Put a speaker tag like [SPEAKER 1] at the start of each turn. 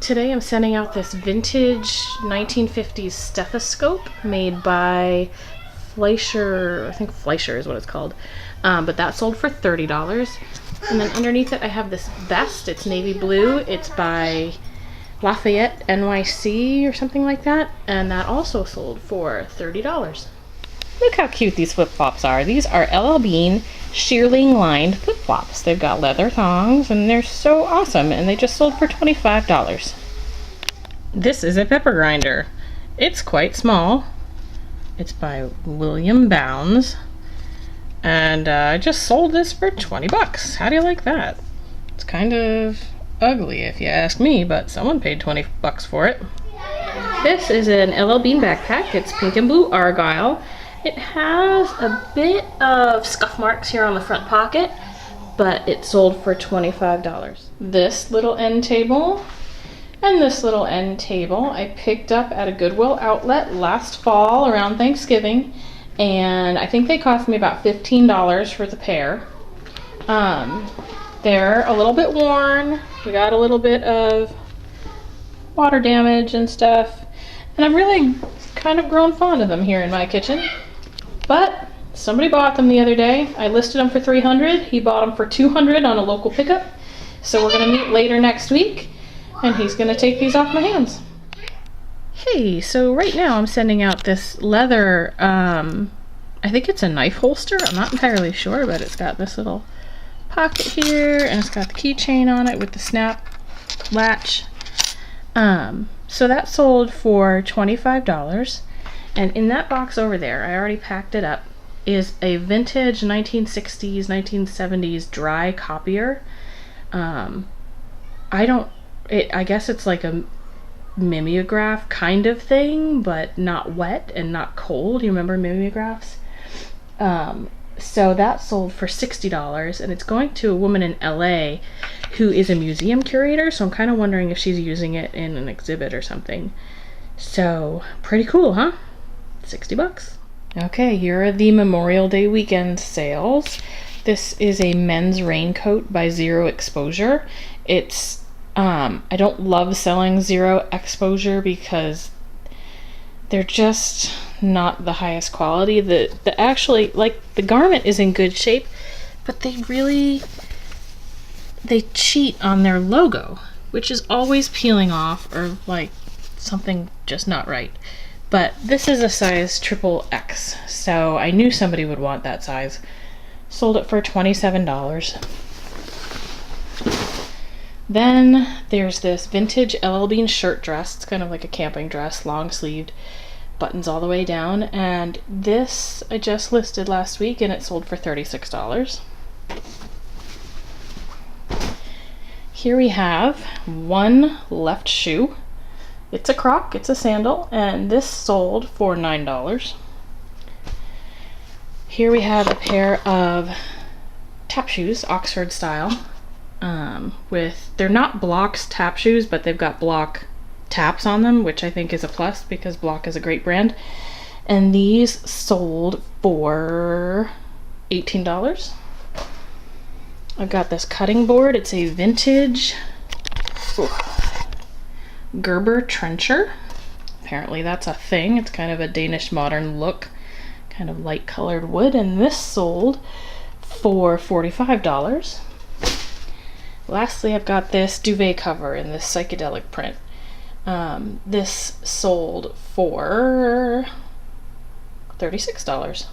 [SPEAKER 1] today I'm sending out this vintage 1950s stethoscope made by Fleischer. I think Fleischer is what it's called. But that sold for $30. And then underneath it I have this vest. It's navy blue. It's by Lafayette NYC or something like that. And that also sold for $30. Look how cute these flip-flops are. These are L.L.Bean shearling lined flip-flops. They've got leather thongs and they're so awesome, and they just sold for $25. This is a pepper grinder. It's quite small. It's by William Bounds, and I just sold this for 20 bucks. How do you like that? It's kind of ugly if you ask me, but someone paid 20 bucks for it. This is an L.L.Bean backpack. It's pink and blue argyle. It has a bit of scuff marks here on the front pocket, but it sold for $25. This little end table and this little end table I picked up at a Goodwill outlet last fall around Thanksgiving, and I think they cost me about $15 for the pair. They're a little bit worn. We got a little bit of water damage and stuff, and I've really kind of grown fond of them here in my kitchen. But somebody bought them the other day. I listed them for $300. He bought them for $200 on a local pickup. So we're gonna meet later next week, and he's gonna take these off my hands. Hey, so right now I'm sending out this leather, I think it's a knife holster. I'm not entirely sure, but it's got this little pocket here, and it's got the keychain on it with the snap latch. So that sold for $25. And in that box over there, I already packed it up, is a vintage 1960s, 1970s dry copier. I guess it's like a mimeograph kind of thing, but not wet and not cold. You remember mimeographs? So that sold for $60, and it's going to a woman in LA who is a museum curator, so I'm kind of wondering if she's using it in an exhibit or something. So, pretty cool, huh? 60 bucks. Okay, here are the Memorial Day weekend sales. This is a men's raincoat by Zero Exposure. It's, I don't love selling Zero Exposure because they're just not the highest quality. The actually, like, the garment is in good shape, but they cheat on their logo, which is always peeling off or like something just not right. But this is a size XXX, so I knew somebody would want that size. Sold it for $27. Then there's this vintage L.L.Bean shirt dress. It's kind of like a camping dress, long sleeved, buttons all the way down. And this I just listed last week, and it sold for $36. Here we have one left shoe. It's a Croc, it's a sandal, and this sold for $9. Here we have a pair of tap shoes, Oxford style, they're not Block's tap shoes, but they've got Block taps on them, which I think is a plus because Block is a great brand. And these sold for $18. I've got this cutting board. It's a vintage Gerber trencher. Apparently that's a thing. It's kind of a Danish modern look, kind of light colored wood, and this sold for $45. Lastly, I've got this duvet cover in this psychedelic print. This sold for $36.